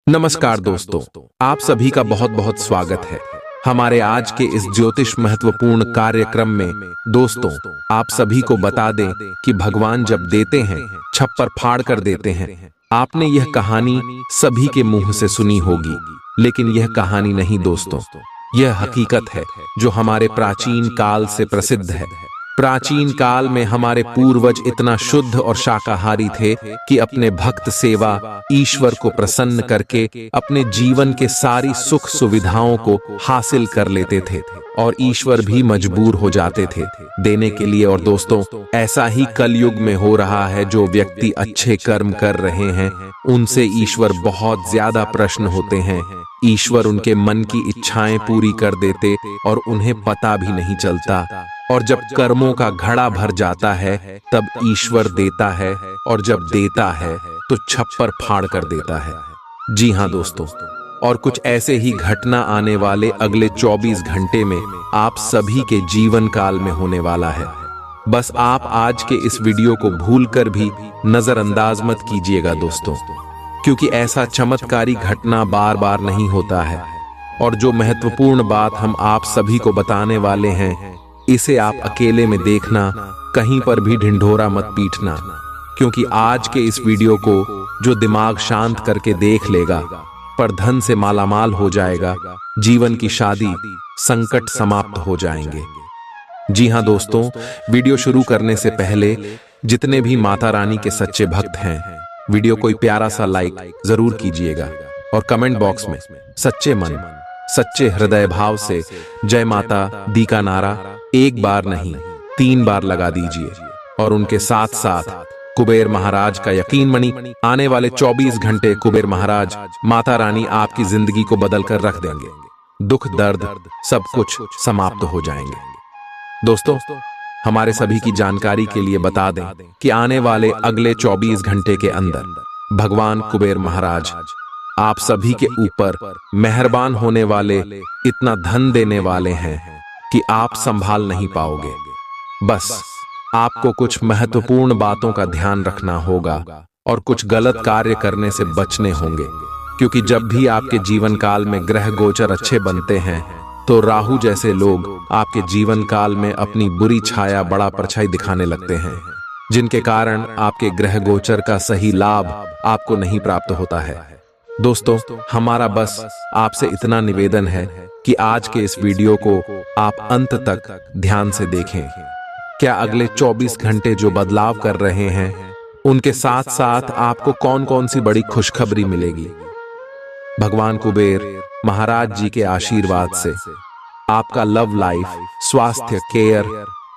नमस्कार दोस्तों, आप सभी का बहुत बहुत स्वागत है हमारे आज के इस ज्योतिष महत्वपूर्ण कार्यक्रम में। दोस्तों, आप सभी को बता दें कि भगवान जब देते हैं छप्पर फाड़ कर देते हैं। आपने यह कहानी सभी के मुंह से सुनी होगी, लेकिन यह कहानी नहीं दोस्तों, यह हकीकत है जो हमारे प्राचीन काल से प्रसिद्ध है। प्राचीन काल में हमारे पूर्वज इतना शुद्ध और शाकाहारी थे कि अपने भक्त सेवा, ईश्वर को प्रसन्न करके अपने जीवन के सारी सुख सुविधाओं को हासिल कर लेते थे और ईश्वर भी मजबूर हो जाते थे देने के लिए। और दोस्तों, ऐसा ही कलयुग में हो रहा है। जो व्यक्ति अच्छे कर्म कर रहे हैं उनसे ईश्वर बहुत ज्यादा प्रसन्न होते हैं। ईश्वर उनके मन की इच्छाएं पूरी कर देते और उन्हें पता भी नहीं चलता। और जब कर्मों का घड़ा भर जाता है तब ईश्वर देता है, और जब देता है तो छप्पर फाड़ कर देता है। जी हाँ दोस्तों, और कुछ ऐसे ही घटना आने वाले अगले 24 घंटे में आप सभी के जीवन काल में होने वाला है। बस आप आज के इस वीडियो को भूलकर भी नजरअंदाज मत कीजिएगा दोस्तों, क्योंकि ऐसा चमत्कारी घटना बार बार नहीं होता है। और जो महत्वपूर्ण बात हम आप सभी को बताने वाले हैं, इसे आप अकेले में देखना, कहीं पर भी ढिंढोरा मत पीटना, क्योंकि आज के इस वीडियो को जो दिमाग शांत करके देख लेगा पर धन से मालामाल हो जाएगा, जीवन की शादी, संकट समाप्त हो जाएंगे। जी हाँ दोस्तों, वीडियो शुरू करने से पहले जितने भी माता रानी के सच्चे भक्त हैं, वीडियो कोई प्यारा सा लाइक जरूर कीजिएगा और कमेंट बॉक्स में सच्चे मन, सच्चे हृदय भाव से जय माता दी का नारा एक बार नहीं 3 बार लगा दीजिए। और उनके साथ साथ कुबेर महाराज का यकीन मणि, आने वाले 24 घंटे कुबेर महाराज, माता रानी आपकी जिंदगी को बदल कर रख देंगे। दुख दर्द सब कुछ समाप्त हो जाएंगे। दोस्तों, हमारे सभी की जानकारी के लिए बता दें कि आने वाले अगले 24 घंटे के अंदर भगवान कुबेर महाराज आप सभी के ऊपर मेहरबान होने वाले, इतना धन देने वाले हैं कि आप संभाल नहीं पाओगे। बस आपको कुछ महत्वपूर्ण बातों का ध्यान रखना होगा और कुछ गलत कार्य करने से बचने होंगे, क्योंकि जब भी आपके जीवन काल में ग्रह गोचर अच्छे बनते हैं तो राहु जैसे लोग आपके जीवन काल में अपनी बुरी छाया, बड़ा परछाई दिखाने लगते हैं, जिनके कारण आपके ग्रह गोचर का सही लाभ आपको नहीं प्राप्त होता है। दोस्तों, हमारा बस आपसे इतना निवेदन है कि आज के इस वीडियो को आप अंत तक ध्यान से देखें। क्या अगले 24 घंटे जो बदलाव कर रहे हैं, उनके साथ साथ आपको कौन कौन सी बड़ी खुशखबरी मिलेगी। भगवान कुबेर महाराज जी के आशीर्वाद से आपका लव लाइफ, स्वास्थ्य, केयर,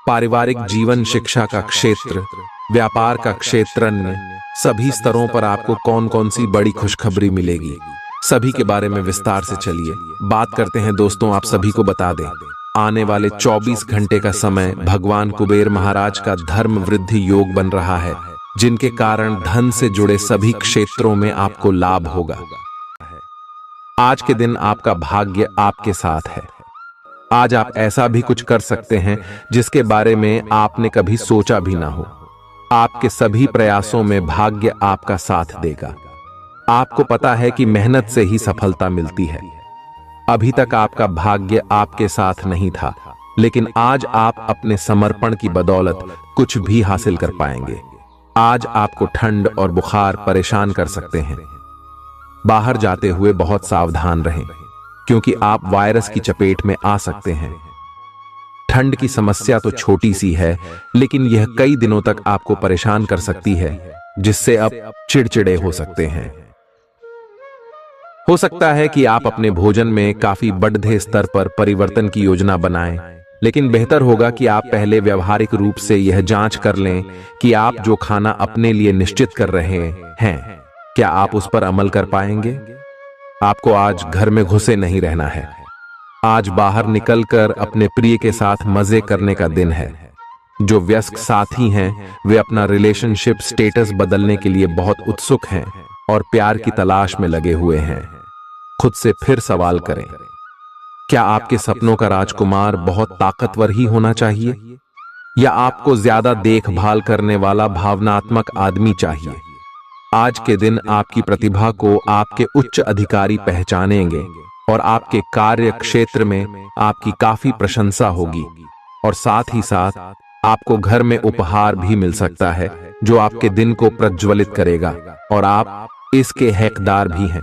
पारिवारिक जीवन, शिक्षा का क्षेत्र, व्यापार का क्षेत्र, सभी स्तरों पर आपको कौन कौन सी बड़ी खुशखबरी मिलेगी, सभी के बारे में विस्तार से चलिए बात करते हैं। दोस्तों, आप सभी को बता दें, आने वाले 24 घंटे का समय भगवान कुबेर महाराज का धर्म वृद्धि योग बन रहा है, जिनके कारण धन से जुड़े सभी क्षेत्रों में आपको लाभ होगा। आज के दिन आपका भाग्य आपके साथ है। आज आप ऐसा भी कुछ कर सकते हैं जिसके बारे में आपने कभी सोचा भी ना हो। आपके सभी प्रयासों में भाग्य आपका साथ देगा। आपको पता है कि मेहनत से ही सफलता मिलती है। अभी तक आपका भाग्य आपके साथ नहीं था, लेकिन आज आप अपने समर्पण की बदौलत कुछ भी हासिल कर पाएंगे। आज आपको ठंड और बुखार परेशान कर सकते हैं। बाहर जाते हुए बहुत सावधान रहें, क्योंकि आप वायरस की चपेट में आ सकते हैं। ठंड की समस्या तो छोटी सी है, लेकिन यह कई दिनों तक आपको परेशान कर सकती है, जिससे आप चिड़चिड़े हो सकते हैं। हो सकता है कि आप अपने भोजन में काफी बढ़ते स्तर पर परिवर्तन की योजना बनाएं, लेकिन बेहतर होगा कि आप पहले व्यवहारिक रूप से यह जांच कर लें कि आप जो खाना अपने लिए निश्चित कर रहे हैं, क्या आप उस पर अमल कर पाएंगे। आपको आज घर में घुसे नहीं रहना है। आज बाहर निकलकर अपने प्रिय के साथ मजे करने का दिन है। जो व्यस्क साथी हैं, वे अपना रिलेशनशिप स्टेटस बदलने के लिए बहुत उत्सुक हैं और प्यार की तलाश में लगे हुए हैं। खुद से फिर सवाल करें, क्या आपके सपनों का राजकुमार बहुत ताकतवर ही होना चाहिए, या आपको ज्यादा देखभाल करने वाला भावनात्मक आदमी चाहिए। आज के दिन आपकी प्रतिभा को आपके उच्च अधिकारी पहचानेंगे और आपके कार्य क्षेत्र में आपकी काफी प्रशंसा होगी। और साथ ही साथ आपको घर में उपहार भी मिल सकता है जो आपके दिन को प्रज्वलित करेगा और आप इसके हकदार भी हैं।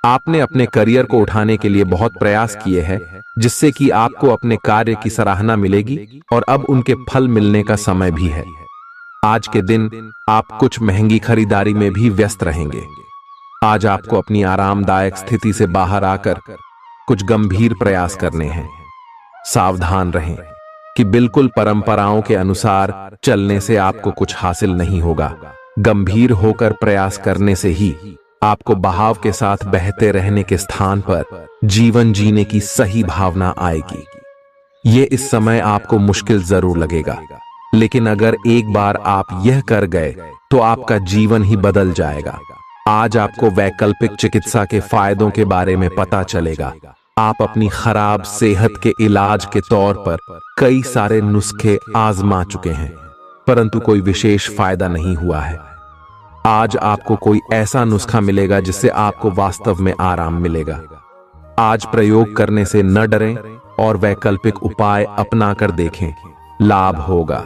आपने अपने करियर को उठाने के लिए बहुत प्रयास किए हैं, जिससे कि आपको अपने कार्य की सराहना मिलेगी और अब उनके फल मिलने का समय भी है। आज के दिन आप कुछ महंगी खरीदारी में भी व्यस्त रहेंगे। आज आपको अपनी आरामदायक स्थिति से बाहर आकर कुछ गंभीर प्रयास करने हैं। सावधान रहें कि बिल्कुल परंपराओं के अनुसार चलने से आपको कुछ हासिल नहीं होगा। गंभीर होकर प्रयास करने से ही आपको बहाव के साथ बहते रहने के स्थान पर जीवन जीने की सही भावना आएगी। ये इस समय आपको मुश्किल जरूर लगेगा, लेकिन अगर एक बार आप यह कर गए तो आपका जीवन ही बदल जाएगा। आज आपको वैकल्पिक चिकित्सा के फायदों के बारे में पता चलेगा। आप अपनी खराब सेहत के इलाज के तौर पर कई सारे नुस्खे आजमा चुके हैं, परंतु कोई विशेष फायदा नहीं हुआ है। आज आपको कोई ऐसा नुस्खा मिलेगा जिससे आपको वास्तव में आराम मिलेगा। आज प्रयोग करने से न डरें और वैकल्पिक उपाय अपनाकर देखें, लाभ होगा।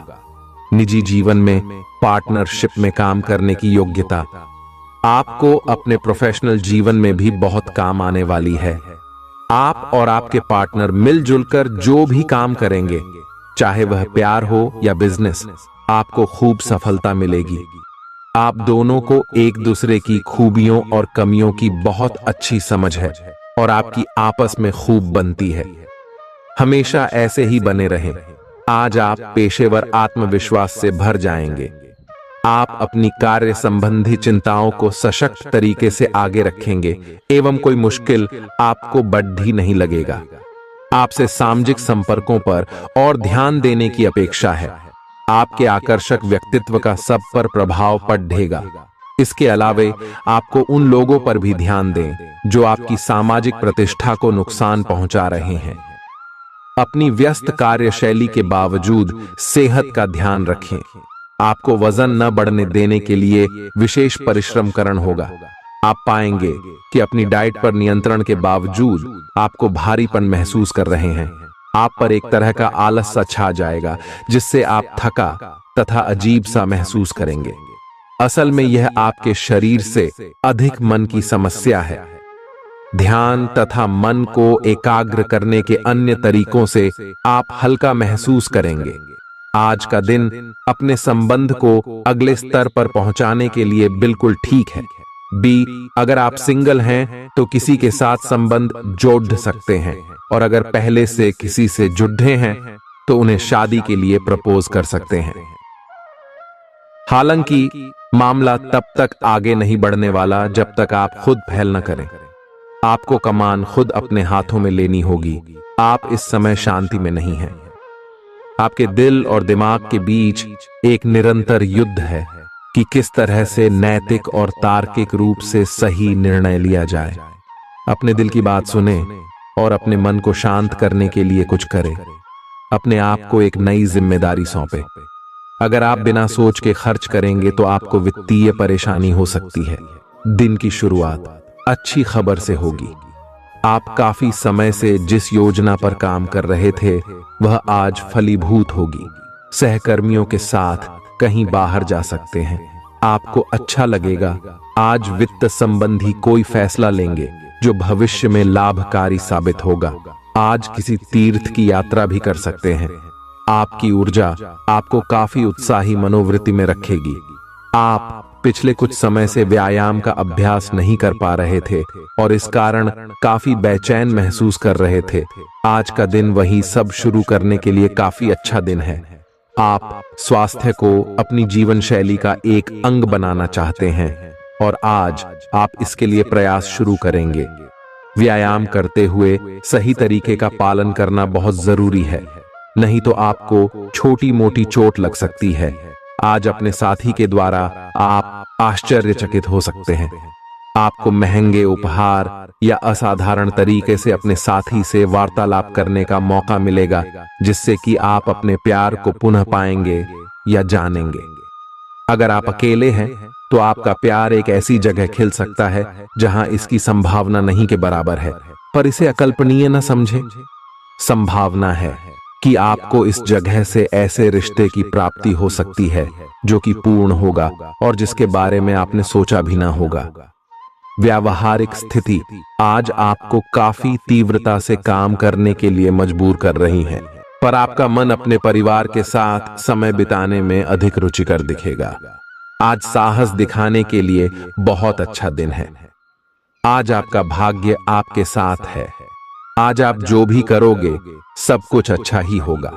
निजी जीवन में पार्टनरशिप में काम करने की योग्यता आपको अपने प्रोफेशनल जीवन में भी बहुत काम आने वाली है। आप और आपके पार्टनर मिलजुल कर जो भी काम करेंगे, चाहे वह प्यार हो या बिजनेस, आपको खूब सफलता मिलेगी। आप दोनों को एक दूसरे की खूबियों और कमियों की बहुत अच्छी समझ है और आपकी आपस में खूब बनती है। हमेशा ऐसे ही बने रहें। आज आप पेशेवर आत्मविश्वास से भर जाएंगे। आप अपनी कार्य संबंधी चिंताओं को सशक्त तरीके से आगे रखेंगे एवं कोई मुश्किल आपको बढ़ी नहीं लगेगा। आपसे सामाजिक संपर्कों पर और ध्यान देने की अपेक्षा है। आपके आकर्षक व्यक्तित्व का सब पर प्रभाव पड़ेगा। इसके अलावे आपको उन लोगों पर भी ध्यान दें जो आपकी सामाजिक प्रतिष्ठा को नुकसान पहुंचा रहे हैं। अपनी व्यस्त कार्यशैली के बावजूद सेहत का ध्यान रखें। आपको वजन न बढ़ने देने के लिए विशेष परिश्रम करना होगा। आप पाएंगे कि अपनी डाइट पर नियंत्रण के बावजूद आपको भारीपन महसूस कर रहे हैं। आप पर एक तरह का आलस सा छा जाएगा, जिससे आप थका तथा अजीब सा महसूस करेंगे। असल में यह आपके शरीर से अधिक मन की समस्या है। ध्यान तथा मन को एकाग्र करने के अन्य तरीकों से आप हल्का महसूस करेंगे। आज का दिन अपने संबंध को अगले स्तर पर पहुंचाने के लिए बिल्कुल ठीक है। अगर आप सिंगल हैं तो किसी के साथ संबंध जोड़ सकते हैं, और अगर पहले से किसी से जुड़े हैं तो उन्हें शादी के लिए प्रपोज कर सकते हैं। हालांकि मामला तब तक आगे नहीं बढ़ने वाला जब तक आप खुद पहल न करें। आपको कमान खुद अपने हाथों में लेनी होगी। आप इस समय शांति में नहीं हैं। आपके दिल और दिमाग के बीच एक निरंतर युद्ध है कि किस तरह से नैतिक और तार्किक रूप से सही निर्णय लिया जाए। अपने दिल की बात सुने और अपने मन को शांत करने के लिए कुछ करें। अपने आप को एक नई जिम्मेदारी सौंपे। अगर आप बिना सोच के खर्च करेंगे तो आपको वित्तीय परेशानी हो सकती है। दिन की शुरुआत अच्छी खबर से होगी। आप काफी समय से जिस योजना पर काम कर रहे थे वह आज फलीभूत होगी। सहकर्मियों के साथ कहीं बाहर जा सकते हैं। आपको अच्छा लगेगा। आज वित्त संबंधी कोई फैसला लेंगे जो भविष्य में लाभकारी साबित होगा। आज किसी तीर्थ की यात्रा भी कर सकते हैं। आपकी ऊर्जा आपको काफी उत्साही मनोवृत्ति में रखेगी। आप पिछले कुछ समय से व्यायाम का अभ्यास नहीं कर पा रहे थे और इस कारण काफी बेचैन महसूस कर रहे थे। आज का दिन वही सब शुरू करने के लिए काफी अच्छा दिन है। आप स्वास्थ्य को अपनी जीवन शैली का एक अंग बनाना चाहते हैं और आज आप इसके लिए प्रयास शुरू करेंगे। व्यायाम करते हुए सही तरीके का पालन करना बहुत जरूरी है, नहीं तो आपको छोटी मोटी चोट लग सकती है। आज अपने साथी के द्वारा आप आश्चर्यचकित हो सकते हैं। आपको महंगे उपहार या असाधारण तरीके से अपने साथी से वार्तालाप करने का मौका मिलेगा, जिससे कि आप अपने प्यार को पुनः पाएंगे या जानेंगे। अगर आप अकेले हैं तो आपका प्यार एक ऐसी जगह खिल सकता है जहां इसकी संभावना नहीं के बराबर है, पर इसे अकल्पनीय न समझें। संभावना है कि आपको इस जगह से ऐसे रिश्ते की प्राप्ति हो सकती है जो कि पूर्ण होगा और जिसके बारे में आपने सोचा भी ना होगा। व्यावहारिक स्थिति आज आपको काफी तीव्रता से काम करने के लिए मजबूर कर रही है, पर आपका मन अपने परिवार के साथ समय बिताने में अधिक रुचिकर दिखेगा। आज साहस दिखाने के लिए बहुत अच्छा दिन है। आज आपका भाग्य आपके साथ है। आज आप जो भी करोगे सब कुछ अच्छा ही होगा।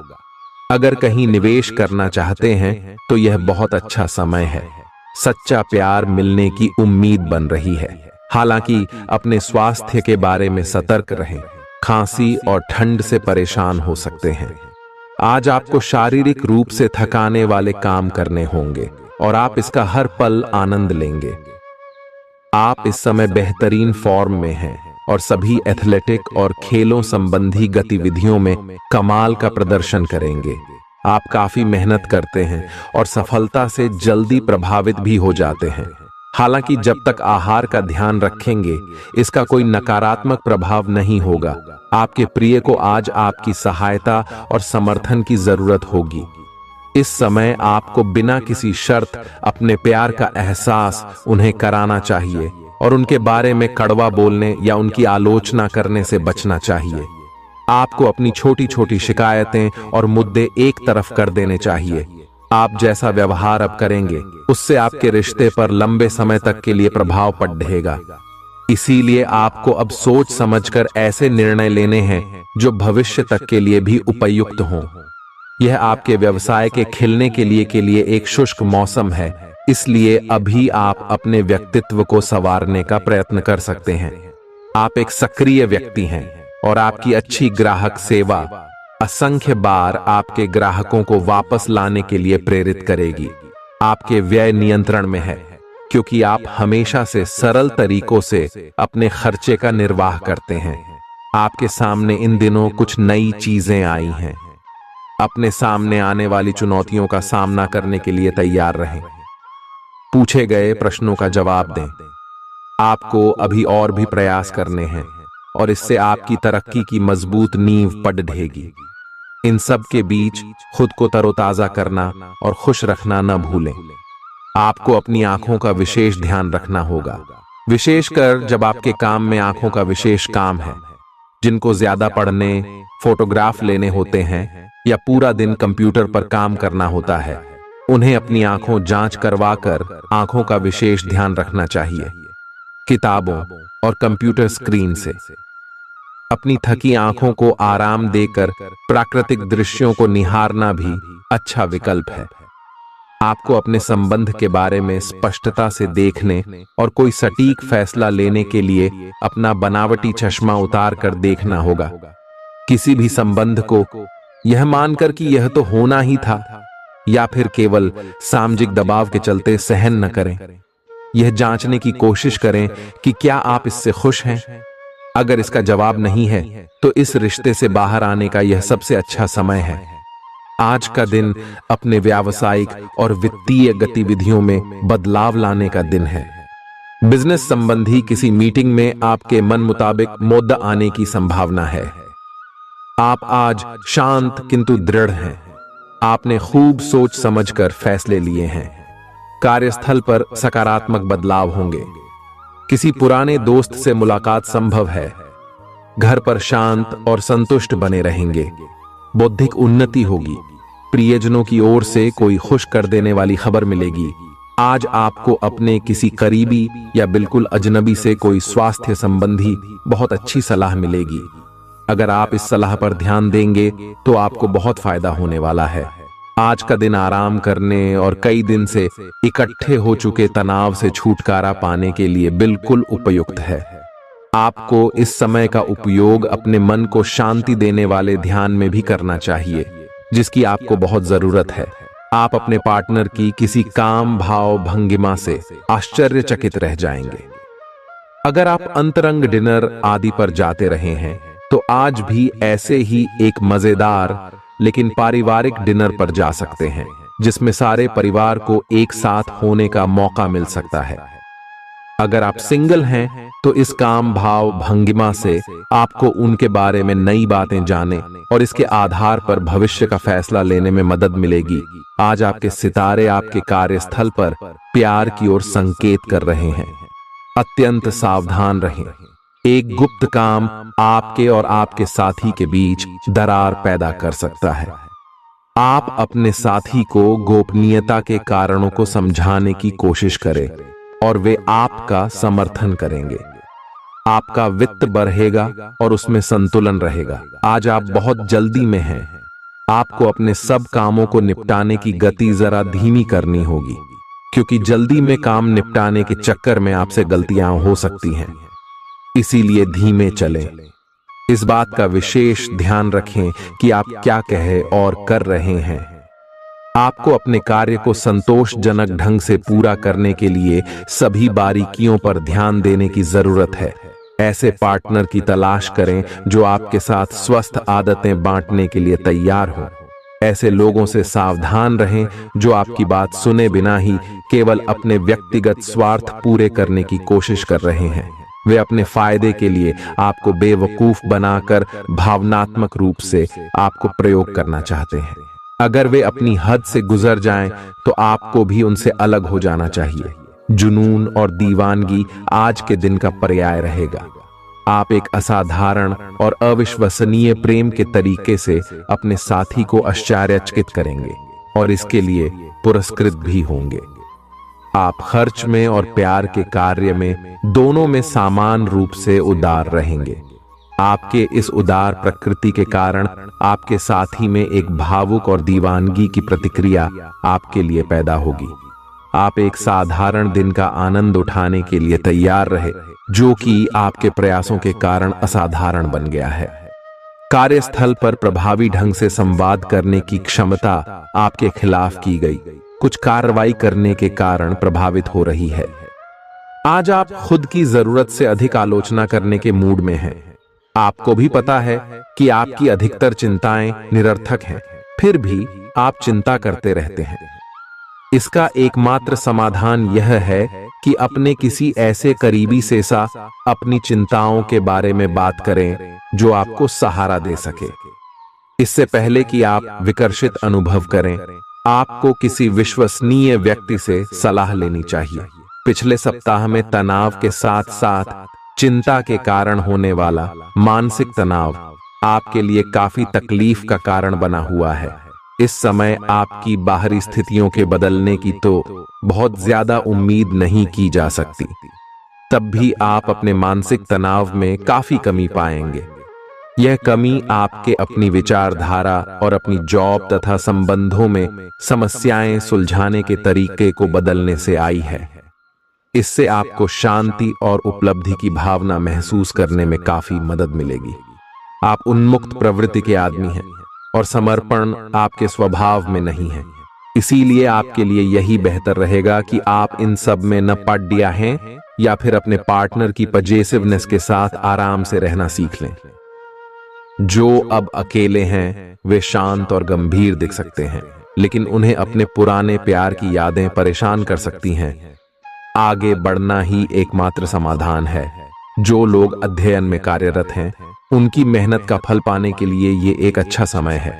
अगर कहीं निवेश करना चाहते हैं तो यह बहुत अच्छा समय है। सच्चा प्यार मिलने की उम्मीद बन रही है। हालांकि अपने स्वास्थ्य के बारे में सतर्क रहें। खांसी और ठंड से परेशान हो सकते हैं। आज आपको शारीरिक रूप से थकाने वाले काम करने होंगे और आप इसका हर पल आनंद लेंगे। आप इस समय बेहतरीन फॉर्म में हैं और सभी एथलेटिक और खेलों संबंधी गतिविधियों में कमाल का प्रदर्शन करेंगे। आप काफी मेहनत करते हैं और सफलता से जल्दी प्रभावित भी हो जाते हैं। हालांकि जब तक आहार का ध्यान रखेंगे इसका कोई नकारात्मक प्रभाव नहीं होगा। आपके प्रिय को आज आपकी सहायता और समर्थन की जरूरत होगी। इस समय आपको बिना किसी शर्त अपने प्यार का एहसास उन्हें कराना चाहिए और उनके बारे में कड़वा बोलने या उनकी आलोचना करने से बचना चाहिए। आपको अपनी छोटी छोटी शिकायतें और मुद्दे एक तरफ कर देने चाहिए। आप जैसा व्यवहार अब करेंगे उससे आपके रिश्ते पर लंबे समय तक के लिए प्रभाव पड़ेगा। इसीलिए आपको अब सोच समझकर ऐसे निर्णय लेने हैं जो भविष्य तक के लिए भी उपयुक्त हों। यह आपके व्यवसाय के खिलने के लिए एक शुष्क मौसम है, इसलिए अभी आप अपने व्यक्तित्व को संवारने का प्रयत्न कर सकते हैं। आप एक सक्रिय व्यक्ति हैं और आपकी अच्छी ग्राहक सेवा असंख्य बार आपके ग्राहकों को वापस लाने के लिए प्रेरित करेगी। आपके व्यय नियंत्रण में है क्योंकि आप हमेशा से सरल तरीकों से अपने खर्चे का निर्वाह करते हैं। आपके सामने इन दिनों कुछ नई चीजें आई हैं। अपने सामने आने वाली चुनौतियों का सामना करने के लिए तैयार रहें। पूछे गए प्रश्नों का जवाब दें। आपको अभी और भी प्रयास करने हैं और इससे आपकी तरक्की की मजबूत नींव पड़ेगी। इन सब के बीच खुद को तरोताजा करना और खुश रखना न भूलें। आपको अपनी आंखों का विशेष ध्यान रखना होगा, विशेषकर जब आपके काम में आंखों का विशेष काम है। जिनको ज्यादा पढ़ने, फोटोग्राफ लेने होते हैं या पूरा दिन कंप्यूटर पर काम करना होता है, उन्हें अपनी आंखों जांच करवाकर आंखों का विशेष ध्यान रखना चाहिए। किताबों और कंप्यूटर स्क्रीन से अपनी थकी आंखों को आराम देकर प्राकृतिक दृश्यों को निहारना भी अच्छा विकल्प है। आपको अपने संबंध के बारे में स्पष्टता से देखने और कोई सटीक फैसला लेने के लिए अपना बनावटी चश्मा उतार कर देखना होगा। किसी भी संबंध को यह मानकर कि यह तो होना ही था या फिर केवल सामाजिक दबाव के चलते सहन न करें। यह जांचने की कोशिश करें कि क्या आप इससे खुश हैं। अगर इसका जवाब नहीं है तो इस रिश्ते से बाहर आने का यह सबसे अच्छा समय है। आज का दिन अपने व्यावसायिक और वित्तीय गतिविधियों में बदलाव लाने का दिन है। बिजनेस संबंधी किसी मीटिंग में आपके मन मुताबिक मुद्दा आने की संभावना है। आप आज शांत किंतु दृढ़ हैं। आपने खूब सोच समझकर फैसले लिए हैं। कार्यस्थल पर सकारात्मक बदलाव होंगे। किसी पुराने दोस्त से मुलाकात संभव है। घर पर शांत और संतुष्ट बने रहेंगे। बौद्धिक उन्नति होगी। प्रियजनों की ओर से कोई खुश कर देने वाली खबर मिलेगी। आज आपको अपने किसी करीबी या बिल्कुल अजनबी से कोई स्वास्थ्य संबंधी बहुत अच्छी सलाह मिलेगी। अगर आप इस सलाह पर ध्यान देंगे तो आपको बहुत फायदा होने वाला है। आज का दिन आराम करने और कई दिन से इकट्ठे हो चुके तनाव से छुटकारा पाने के लिए बिल्कुल उपयुक्त है। आपको इस समय का उपयोग अपने मन को शांति देने वाले ध्यान में भी करना चाहिए, जिसकी आपको बहुत जरूरत है। आप अपने पार्टनर की किसी काम भाव भंगिमा से आश्चर्यचकित रह जाएंगे। अगर आप अंतरंग डिनर आदि पर जाते रहे हैं तो आज भी ऐसे ही एक मजेदार लेकिन पारिवारिक डिनर पर जा सकते हैं। जिसमें सारे परिवार को एक साथ होने का मौका मिल सकता है। अगर आप सिंगल हैं तो इस काम भाव भंगिमा से आपको उनके बारे में नई बातें जाने और इसके आधार पर भविष्य का फैसला लेने में मदद मिलेगी। आज आपके सितारे आपके कार्यस्थल पर प्यार की ओर संकेत कर रहे हैं। अत्यंत सावधान रहें। एक गुप्त काम आपके और आपके साथी के बीच दरार पैदा कर सकता है। आप अपने साथी को गोपनीयता के कारणों को समझाने की कोशिश करें और वे आपका समर्थन करेंगे। आपका वित्त बढ़ेगा और उसमें संतुलन रहेगा। आज आप बहुत जल्दी में हैं। आपको अपने सब कामों को निपटाने की गति जरा धीमी करनी होगी, क्योंकि जल्दी में काम निपटाने के चक्कर में आपसे गलतियां हो सकती हैं। इसीलिए धीमे चलें। इस बात का विशेष ध्यान रखें कि आप क्या कह और कर रहे हैं। आपको अपने कार्य को संतोषजनक ढंग से पूरा करने के लिए सभी बारीकियों पर ध्यान देने की जरूरत है। ऐसे पार्टनर की तलाश करें जो आपके साथ स्वस्थ आदतें बांटने के लिए तैयार हो। ऐसे लोगों से सावधान रहें जो आपकी बात सुने बिना ही केवल अपने व्यक्तिगत स्वार्थ पूरे करने की कोशिश कर रहे हैं। वे अपने फायदे के लिए आपको बेवकूफ बनाकर भावनात्मक रूप से आपको प्रयोग करना चाहते हैं। अगर वे अपनी हद से गुजर जाएं, तो आपको भी उनसे अलग हो जाना चाहिए। जुनून और दीवानगी आज के दिन का पर्याय रहेगा। आप एक असाधारण और अविश्वसनीय प्रेम के तरीके से अपने साथी को आश्चर्यचकित करेंगे और इसके लिए पुरस्कृत भी होंगे। आप खर्च में और प्यार के कार्य में दोनों में समान रूप से उदार रहेंगे। आपके इस उदार प्रकृति के कारण आपके साथी में एक भावुक और दीवानगी की प्रतिक्रिया आपके लिए पैदा होगी। आप एक साधारण दिन का आनंद उठाने के लिए तैयार रहे, जो कि आपके प्रयासों के कारण असाधारण बन गया है। कार्यस्थल पर प्रभावी ढंग से संवाद करने की क्षमता आपके खिलाफ की गई कुछ कार्रवाई करने के कारण प्रभावित हो रही है। आज आप खुद की जरूरत से अधिक आलोचना करने के मूड में हैं। आपको भी पता है कि आपकी अधिकतर चिंताएं निरर्थक हैं, फिर भी आप चिंता करते रहते हैं। इसका एकमात्र समाधान यह है कि अपने किसी ऐसे करीबी से अपनी चिंताओं के बारे में बात करें जो आपको सहारा दे सके। इससे पहले कि आप विकर्षित अनुभव करें, आपको किसी विश्वसनीय व्यक्ति से सलाह लेनी चाहिए। पिछले सप्ताह में तनाव के साथ साथ चिंता के कारण होने वाला मानसिक तनाव आपके लिए काफी तकलीफ का कारण बना हुआ है। इस समय आपकी बाहरी स्थितियों के बदलने की तो बहुत ज्यादा उम्मीद नहीं की जा सकती। तब भी आप अपने मानसिक तनाव में काफी कमी पाएंगे। यह कमी आपके अपनी विचारधारा और अपनी जॉब तथा संबंधों में समस्याएं सुलझाने के तरीके को बदलने से आई है। इससे आपको शांति और उपलब्धि की भावना महसूस करने में काफी मदद मिलेगी। आप उन्मुक्त प्रवृत्ति के आदमी हैं और समर्पण आपके स्वभाव में नहीं है। इसीलिए आपके लिए यही बेहतर रहेगा कि आप इन सब में न पड़ गया हैं या फिर अपने पार्टनर की पजेसिवनेस के साथ आराम से रहना सीख लें। जो अब अकेले हैं वे शांत और गंभीर दिख सकते हैं, लेकिन उन्हें अपने पुराने प्यार की यादें परेशान कर सकती हैं। आगे बढ़ना ही एकमात्र समाधान है। जो लोग अध्ययन में कार्यरत हैं, उनकी मेहनत का फल पाने के लिए ये एक अच्छा समय है।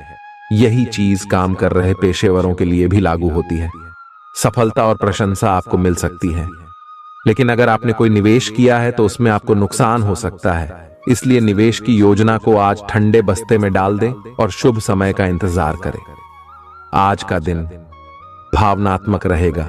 यही चीज काम कर रहे पेशेवरों के लिए भी लागू होती है। सफलता और प्रशंसा आपको मिल सकती है, लेकिन अगर आपने कोई निवेश किया है तो उसमें आपको नुकसान हो सकता है। इसलिए निवेश की योजना को आज ठंडे बस्ते में डाल दें और शुभ समय का इंतजार करें। आज का दिन भावनात्मक रहेगा।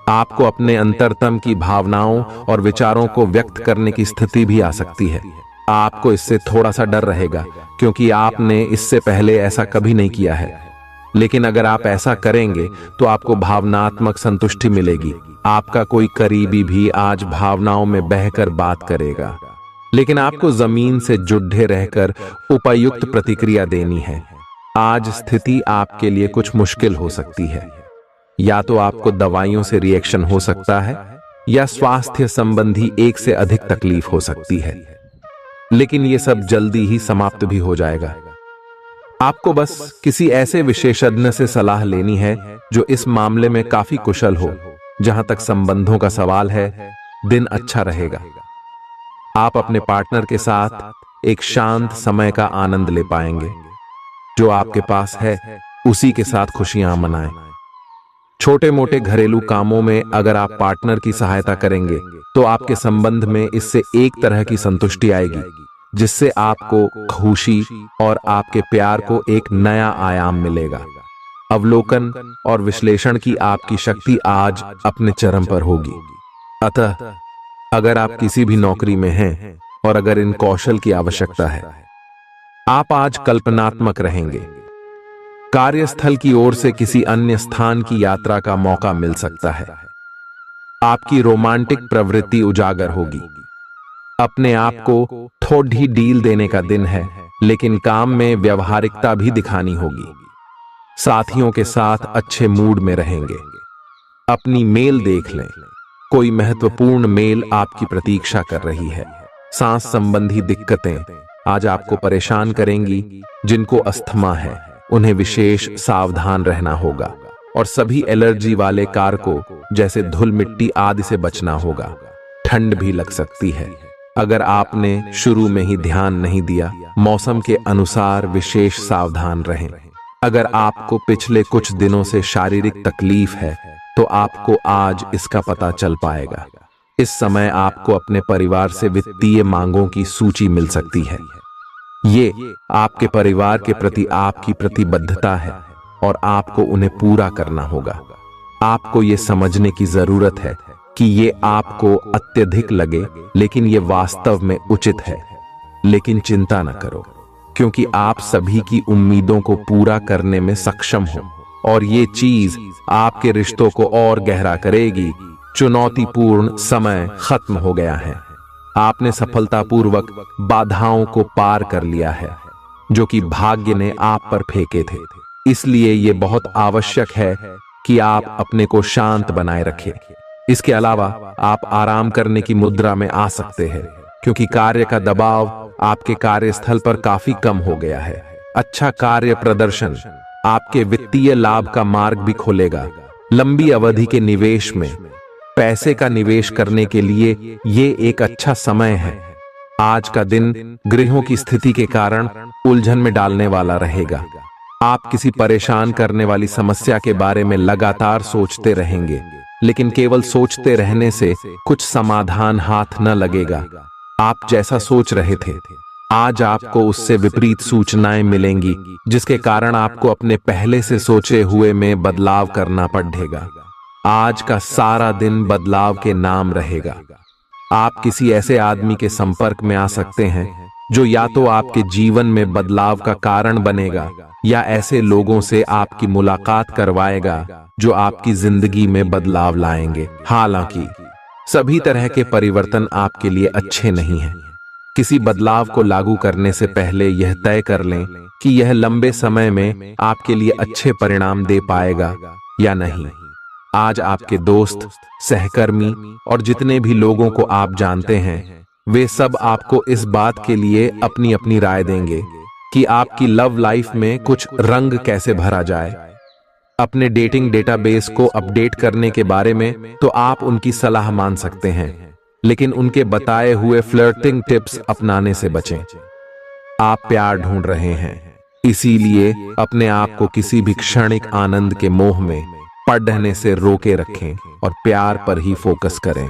आपको अपने अंतरतम की भावनाओं और विचारों को व्यक्त करने की स्थिति भी आ सकती है। आपको इससे थोड़ा सा डर रहेगा, क्योंकि आपने इससे पहले ऐसा कभी नहीं किया है। लेकिन अगर आप ऐसा करेंगे तो आपको भावनात्मक संतुष्टि मिलेगी। आपका कोई करीबी भी आज भावनाओं में बहकर बात करेगा, लेकिन आपको जमीन से जुड़े रहकर उपयुक्त प्रतिक्रिया देनी है। आज स्थिति आपके लिए कुछ मुश्किल हो सकती है। या तो आपको दवाइयों से रिएक्शन हो सकता है या स्वास्थ्य संबंधी एक से अधिक तकलीफ हो सकती है, लेकिन यह सब जल्दी ही समाप्त भी हो जाएगा। आपको बस किसी ऐसे विशेषज्ञ से सलाह लेनी है जो इस मामले में काफी कुशल हो। जहां तक संबंधों का सवाल है, दिन अच्छा रहेगा। आप अपने पार्टनर के साथ एक शांत समय का आनंद ले पाएंगे। जो आपके पास है उसी के साथ खुशियां मनाएं। छोटे मोटे घरेलू कामों में अगर आप पार्टनर की सहायता करेंगे तो आपके संबंध में इससे एक तरह की संतुष्टि आएगी, जिससे आपको खुशी और आपके प्यार को एक नया आयाम मिलेगा। अवलोकन और विश्लेषण की आपकी शक्ति आज अपने चरम पर होगी। अतः अगर आप किसी भी नौकरी में हैं और अगर इन कौशल की आवश्यकता है, आप आज कल्पनात्मक रहेंगे। कार्यस्थल की ओर से किसी अन्य स्थान की यात्रा का मौका मिल सकता है। आपकी रोमांटिक प्रवृत्ति उजागर होगी। अपने आप को थोड़ी डील देने का दिन है, लेकिन काम में व्यवहारिकता भी दिखानी होगी। साथियों के साथ अच्छे मूड में रहेंगे। अपनी मेल देख लें, कोई महत्वपूर्ण मेल आपकी प्रतीक्षा कर रही है। सांस संबंधी दिक्कतें आज आपको परेशान करेंगी। जिनको अस्थमा है उन्हें विशेष सावधान रहना होगा और सभी एलर्जी वाले कारकों जैसे धूल मिट्टी आदि से बचना होगा। ठंड भी लग सकती है। अगर आपने शुरू में ही ध्यान नहीं दिया, मौसम के अनुसार विशेष सावधान रहें। अगर आपको पिछले कुछ दिनों से शारीरिक तकलीफ है तो आपको आज इसका पता चल पाएगा। इस समय आपको अपने परिवार से वित्तीय मांगों की सूची मिल सकती है। ये आपके परिवार के प्रति आपकी प्रतिबद्धता है और आपको उन्हें पूरा करना होगा। आपको ये समझने की जरूरत है कि ये आपको अत्यधिक लगे, लेकिन ये वास्तव में उचित है। लेकिन चिंता न करो, क्योंकि आप सभी की उम्मीदों को पूरा करने में सक्षम हो और ये चीज आपके रिश्तों को और गहरा करेगी। चुनौतीपूर्ण समय खत्म हो गया है। आपने सफलतापूर्वक बाधाओं को पार कर लिया है जो कि भाग्य ने आप पर फेंके थे। इसलिए ये बहुत आवश्यक है कि आप अपने को शांत बनाए रखें। इसके अलावा आप आराम करने की मुद्रा में आ सकते हैं, क्योंकि कार्य का दबाव आपके कार्यस्थल पर काफी कम हो गया है। अच्छा कार्य प्रदर्शन आपके वित्तीय लाभ का मार्ग भी खोलेगा। लंबी अवधि के निवेश में पैसे का निवेश करने के लिए ये एक अच्छा समय है। आज का दिन गृहों की स्थिति के कारण उलझन में डालने वाला रहेगा। आप किसी परेशान करने वाली समस्या के बारे में लगातार सोचते रहेंगे, लेकिन केवल सोचते रहने से कुछ समाधान हाथ न लगेगा। आप जैसा सोच रहे थे, आज आपको उससे विपरीत सूचनाएं मिलेंगी, जिसके कारण आपको अपने पहले से सोचे हुए में बदलाव करना पड़ेगा। आज का सारा दिन बदलाव के नाम रहेगा। आप किसी ऐसे आदमी के संपर्क में आ सकते हैं जो या तो आपके जीवन में बदलाव का कारण बनेगा या ऐसे लोगों से आपकी मुलाकात करवाएगा जो आपकी जिंदगी में बदलाव लाएंगे। हालांकि सभी तरह के परिवर्तन आपके लिए अच्छे नहीं हैं। किसी बदलाव को लागू करने से पहले यह तय कर लें कि यह लंबे समय में आपके लिए अच्छे परिणाम दे पाएगा या नहीं। आज आपके दोस्त, सहकर्मी और जितने भी लोगों को आप जानते हैं, वे सब आपको इस बात के लिए अपनी अपनी राय देंगे कि आपकी लव लाइफ में कुछ रंग कैसे भरा जाए। अपने डेटिंग डेटाबेस को अपडेट करने के बारे में तो आप उनकी सलाह मान सकते हैं, लेकिन उनके बताए हुए फ्लर्टिंग टिप्स अपनाने से बचें। आप प्यार ढूंढ रहे हैं, इसीलिए अपने आप को किसी भी क्षणिक आनंद के मोह में पड़ने से रोके रखें और प्यार पर ही फोकस करें।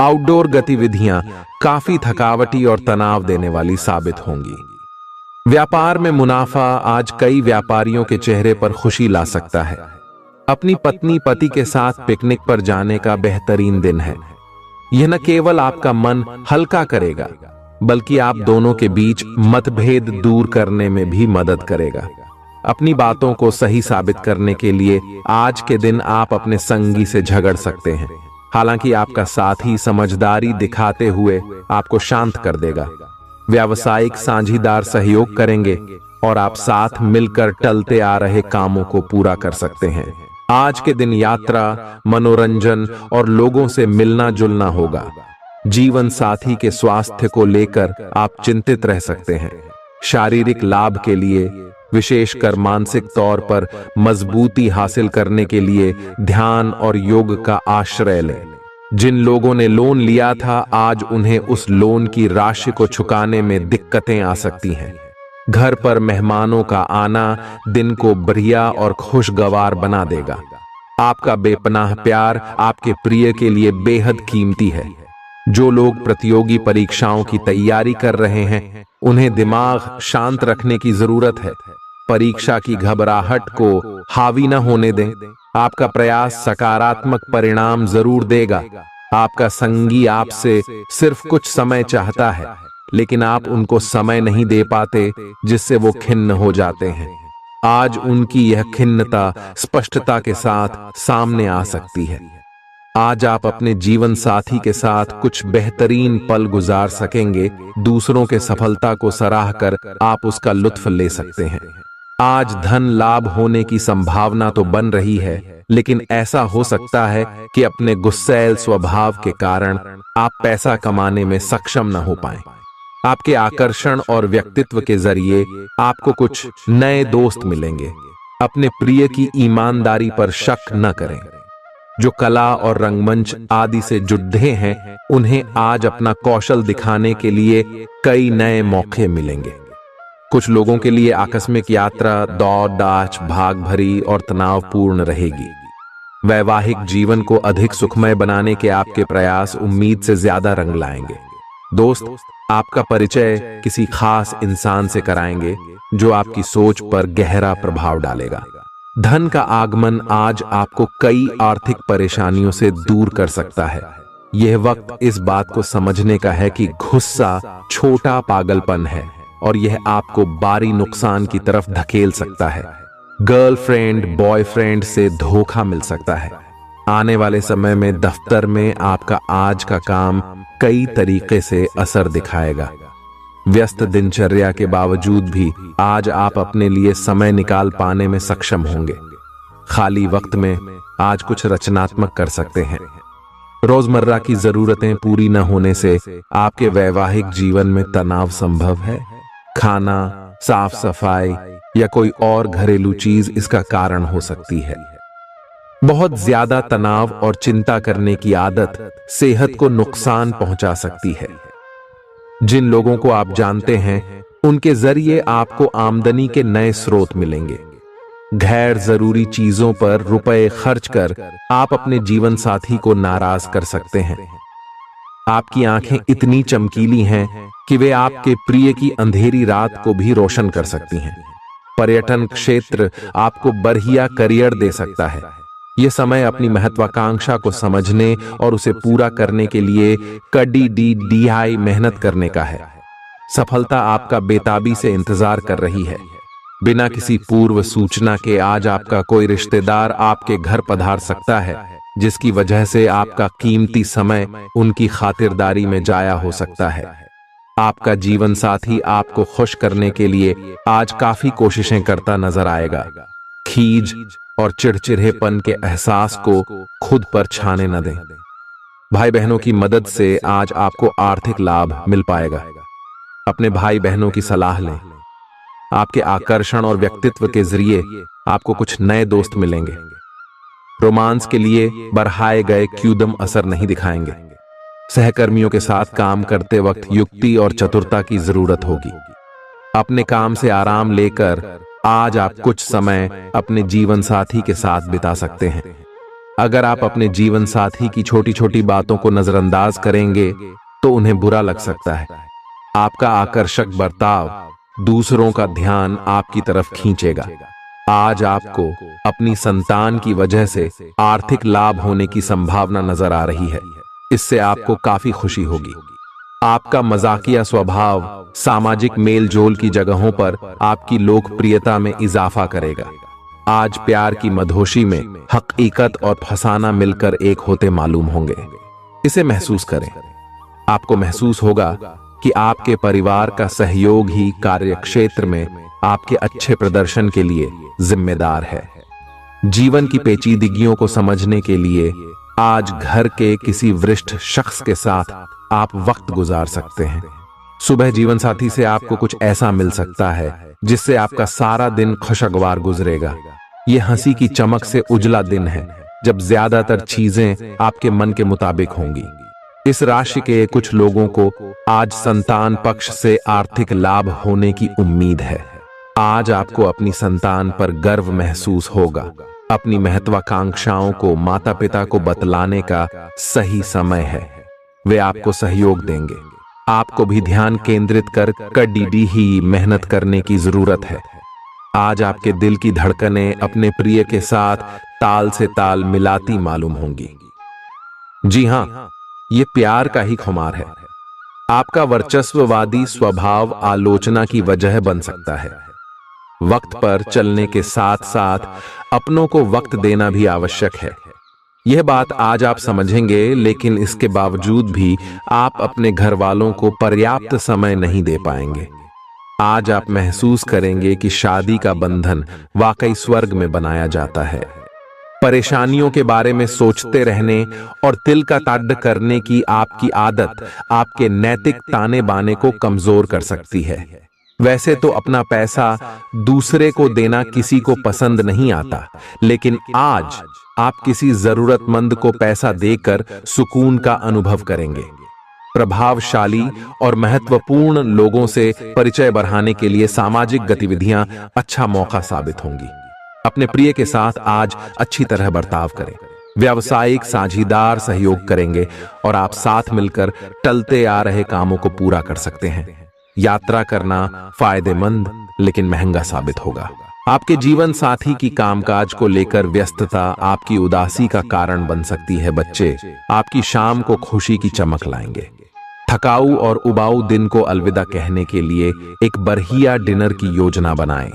आउटडोर गतिविधियां काफी थकावटी और तनाव देने वाली साबित होंगी। व्यापार में मुनाफा आज कई व्यापारियों के चेहरे पर खुशी ला सकता है। अपनी पत्नी पति के साथ पिकनिक पर जाने का बेहतरीन दिन है। यह न केवल आपका मन हल्का करेगा, बल्कि आप दोनों के बीच मतभेद दूर करने में भी मदद करेगा। अपनी बातों को सही साबित करने के लिए आज के दिन आप अपने संगी से झगड़ सकते हैं। हालांकि आपका साथी समझदारी दिखाते हुए आपको शांत कर देगा। व्यावसायिक साझीदार सहयोग करेंगे और आप साथ मिलकर टलते आ रहे कामों को पूरा कर सकते हैं। आज के दिन यात्रा, मनोरंजन और लोगों से मिलना जुलना होगा। जीवन साथी के स्वास्थ्य को लेकर आप चिंतित रह सकते हैं। शारीरिक लाभ के लिए, विशेषकर मानसिक तौर पर मजबूती हासिल करने के लिए ध्यान और योग का आश्रय लें। जिन लोगों ने लोन लिया था, आज उन्हें उस लोन की राशि को चुकाने में दिक्कतें आ सकती हैं। घर पर मेहमानों का आना दिन को बढ़िया और खुशगवार बना देगा। आपका बेपनाह प्यार आपके प्रिय के लिए बेहद कीमती है। जो लोग प्रतियोगी परीक्षाओं की तैयारी कर रहे हैं, उन्हें दिमाग शांत रखने की जरूरत है। परीक्षा की घबराहट को हावी न होने दें। आपका प्रयास सकारात्मक परिणाम जरूर देगा। आपका संगी आपसे सिर्फ कुछ समय चाहता है, लेकिन आप उनको समय नहीं दे पाते, जिससे वो खिन्न हो जाते हैं। आज उनकी यह खिन्नता स्पष्टता के साथ सामने आ सकती है। आज आप अपने जीवन साथी के साथ कुछ बेहतरीन पल गुजार सकेंगे। दूसरों के सफलता को सराह कर आप उसका लुत्फ ले सकते हैं। आज धन लाभ होने की संभावना तो बन रही है, लेकिन ऐसा हो सकता है कि अपने गुस्सैल स्वभाव के कारण आप पैसा कमाने में सक्षम न हो पाएं। आपके आकर्षण और व्यक्तित्व के जरिए आपको कुछ नए दोस्त मिलेंगे। अपने प्रिय की ईमानदारी पर शक न करें। जो कला और रंगमंच आदि से जुड़े हैं, उन्हें आज अपना कौशल दिखाने के लिए कई नए मौके मिलेंगे। कुछ लोगों के लिए आकस्मिक यात्रा दौड़ दाच भाग भरी और तनावपूर्ण रहेगी। वैवाहिक जीवन को अधिक सुखमय बनाने के आपके प्रयास उम्मीद से ज्यादा रंग लाएंगे। दोस्त आपका परिचय किसी खास इंसान से कराएंगे, जो आपकी सोच पर गहरा प्रभाव डालेगा। धन का आगमन आज आपको कई आर्थिक परेशानियों से दूर कर सकता है। यह वक्त इस बात को समझने का है कि गुस्सा छोटा पागलपन है और यह आपको भारी नुकसान की तरफ धकेल सकता है। गर्लफ्रेंड बॉयफ्रेंड से धोखा मिल सकता है। आने वाले समय में दफ्तर में आपका आज का काम कई तरीके से असर दिखाएगा। व्यस्त दिनचर्या के बावजूद भी आज आप अपने लिए समय निकाल पाने में सक्षम होंगे। खाली वक्त में आज कुछ रचनात्मक कर सकते हैं। रोजमर्रा की जरूरतें पूरी न होने से आपके वैवाहिक जीवन में तनाव संभव है। खाना, साफ सफाई या कोई और घरेलू चीज इसका कारण हो सकती है। बहुत ज्यादा तनाव और चिंता करने की आदत सेहत को नुकसान पहुंचा सकती है। जिन लोगों को आप जानते हैं, उनके जरिए आपको आमदनी के नए स्रोत मिलेंगे। गैर जरूरी चीजों पर रुपए खर्च कर आप अपने जीवन साथी को नाराज कर सकते हैं। आपकी आंखें इतनी चमकीली हैं कि वे आपके प्रिय की अंधेरी रात को भी रोशन कर सकती हैं। पर्यटन क्षेत्र आपको बढ़िया करियर दे सकता है। यह समय अपनी महत्वाकांक्षा को समझने और उसे पूरा करने के लिए कड़ी मेहनत करने का है। सफलता आपका बेताबी से इंतजार कर रही है। बिना किसी पूर्व सूचना के आज आपका कोई रिश्तेदार आपके घर पधार सकता है, जिसकी वजह से आपका कीमती समय उनकी खातिरदारी में जाया हो सकता है। आपका जीवन साथी आपको खुश करने के लिए आज काफी कोशिशें करता नजर आएगा। खीज और चिड़चिड़ेपन के एहसास को खुद पर छाने न दें। भाई बहनों की मदद से आज आपको आर्थिक लाभ मिल पाएगा। अपने भाई बहनों की सलाह लें। आपके आकर्षण और व्यक्तित्व के जरिए आपको कुछ नए दोस्त मिलेंगे। रोमांस के लिए बढ़ाए गए क्यूदम असर नहीं दिखाएंगे। सहकर्मियों के साथ काम करते वक्त युक्ति और चतुरता की जरूरत होगी। अपने काम से आराम लेकर आज आप कुछ समय अपने जीवन साथी के साथ बिता सकते हैं। अगर आप अपने जीवन साथी की छोटी छोटी बातों को नजरअंदाज करेंगे तो उन्हें बुरा लग सकता है। आपका आकर्षक बर्ताव दूसरों का ध्यान आपकी तरफ खींचेगा। आज आपको अपनी संतान की वजह से आर्थिक लाभ होने की संभावना नजर आ रही है। इससे आपको काफी खुशी होगी। आपका मजाकिया स्वभाव सामाजिक मेलजोल की जगहों पर आपकी लोकप्रियता में इजाफा करेगा। आज प्यार की मधोशी में हकीकत और फसाना मिलकर एक होते मालूम होंगे। इसे महसूस करें। आपको महसूस होगा कि आपके परिवार का सहयोग ही कार्यक्षेत्र में आपके अच्छे प्रदर्शन के लिए जिम्मेदार है। जीवन की पेचीदगियों को समझने के लिए आज घर के किसी वरिष्ठ शख्स के साथ आप वक्त गुजार सकते हैं। सुबह जीवन साथी से आपको कुछ ऐसा मिल सकता है जिससे आपका सारा दिन खुशगवार गुजरेगा। ये हंसी की चमक से उजला दिन है जब ज्यादातर चीजें आपके मन के मुताबिक होंगी। इस राशि के कुछ लोगों को आज संतान पक्ष से आर्थिक लाभ होने की उम्मीद है। आज आपको अपनी संतान पर गर्व महसूस होगा। अपनी महत्वाकांक्षाओं को माता पिता को बतलाने का सही समय है। वे आपको सहयोग देंगे। आपको भी ध्यान केंद्रित कर कड़ी ही मेहनत करने की जरूरत है। आज आपके दिल की धड़कनें अपने प्रिय के साथ ताल से ताल मिलाती मालूम होंगी। जी हां, ये प्यार का ही खुमार है। आपका वर्चस्ववादी स्वभाव आलोचना की वजह बन सकता है। वक्त पर चलने के साथ साथ अपनों को वक्त देना भी आवश्यक है। यह बात आज आप समझेंगे, लेकिन इसके बावजूद भी आप अपने घर वालों को पर्याप्त समय नहीं दे पाएंगे। आज आप महसूस करेंगे कि शादी का बंधन वाकई स्वर्ग में बनाया जाता है। परेशानियों के बारे में सोचते रहने और तिल का ताड़ करने की आपकी आदत आपके नैतिक ताने बाने को कमजोर कर सकती है। वैसे तो अपना पैसा दूसरे को देना किसी को पसंद नहीं आता, लेकिन आज आप किसी जरूरतमंद को पैसा देकर सुकून का अनुभव करेंगे। प्रभावशाली और महत्वपूर्ण लोगों से परिचय बढ़ाने के लिए सामाजिक गतिविधियां अच्छा मौका साबित होंगी। अपने प्रिय के साथ आज अच्छी तरह बर्ताव करें। व्यावसायिक साझीदार सहयोग करेंगे और आप साथ मिलकर टलते आ रहे कामों को पूरा कर सकते हैं। यात्रा करना फायदेमंद लेकिन महंगा साबित होगा। आपके जीवन साथी की कामकाज को लेकर व्यस्तता आपकी उदासी का कारण बन सकती है। बच्चे आपकी शाम को खुशी की चमक लाएंगे। थकाऊ और उबाऊ दिन को अलविदा कहने के लिए एक बढ़िया डिनर की योजना बनाएं।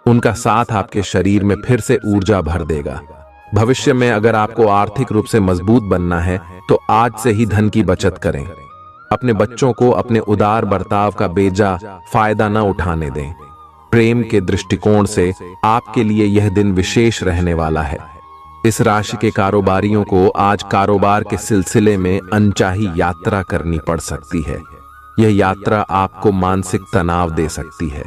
उनका साथ आपके शरीर में फिर से ऊर्जा भर देगा। भविष्य में अगर आपको आर्थिक रूप से मजबूत बनना है तो आज से ही धन की बचत करें। अपने बच्चों को अपने उदार बर्ताव का बेजा फायदा न उठाने दें। प्रेम के दृष्टिकोण से आपके लिए यह दिन विशेष रहने वाला है। इस राशि के कारोबारियों को आज कारोबार के सिलसिले में अनचाही यात्रा करनी पड़ सकती है। यह यात्रा आपको मानसिक तनाव दे सकती है।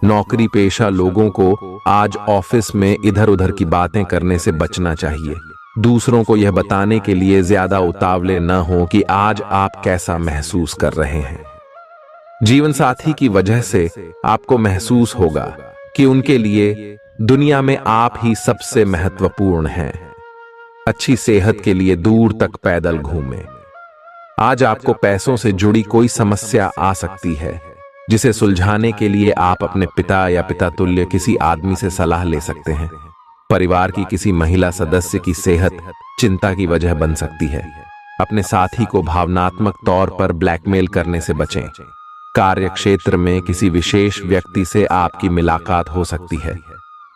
नौकरी पेशा लोगों को आज ऑफिस में इधर उधर की बातें करने से बचना चाहिए। दूसरों को यह बताने के लिए ज्यादा उतावले न हो कि आज आप कैसा महसूस कर रहे हैं। जीवन साथी की वजह से आपको महसूस होगा कि उनके लिए दुनिया में आप ही सबसे महत्वपूर्ण हैं। अच्छी सेहत के लिए दूर तक पैदल घूमें। आज आपको पैसों से जुड़ी कोई समस्या आ सकती है, जिसे सुलझाने के लिए आप अपने पिता या पिता तुल्य किसी आदमी से सलाह ले सकते हैं। परिवार की किसी महिला सदस्य की सेहत चिंता की वजह बन सकती है। अपने साथी को भावनात्मक तौर पर ब्लैकमेल करने से बचें। कार्य क्षेत्र में किसी विशेष व्यक्ति से आपकी मुलाकात हो सकती है।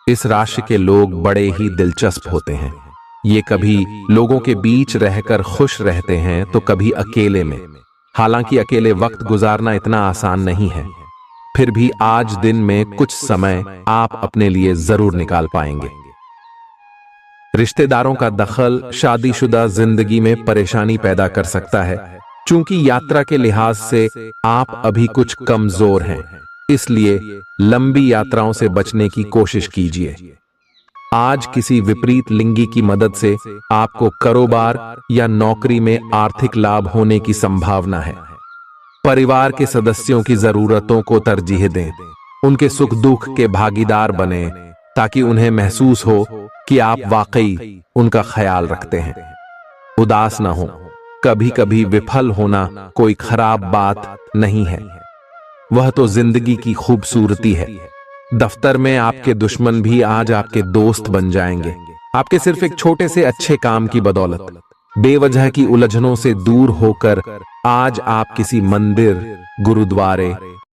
इस राशि के लोग बड़े ही दिलचस्प होते हैं। ये कभी लोगों के बीच रहकर खुश रहते हैं तो कभी अकेले में। हालांकि अकेले वक्त गुजारना इतना आसान नहीं है, फिर भी आज दिन में कुछ समय आप अपने लिए जरूर निकाल पाएंगे। रिश्तेदारों का दखल शादीशुदा जिंदगी में परेशानी पैदा कर सकता है। चूंकि यात्रा के लिहाज से आप अभी कुछ कमजोर हैं, इसलिए लंबी यात्राओं से बचने की कोशिश कीजिए। आज किसी विपरीत लिंगी की मदद से आपको कारोबार या नौकरी में आर्थिक लाभ होने की संभावना है। परिवार के सदस्यों की जरूरतों को तरजीह दें। उनके सुख दुख के भागीदार बने ताकि उन्हें महसूस हो कि आप वाकई उनका ख्याल रखते हैं। उदास ना हो। कभी कभी विफल होना कोई खराब बात नहीं है, वह तो जिंदगी की खूबसूरती है। दफ्तर में आपके दुश्मन भी आज आपके दोस्त बन जाएंगे, आपके सिर्फ एक छोटे से अच्छे काम की बदौलत। बेवजह की उलझनों से दूर होकर आज आप किसी मंदिर, गुरुद्वारे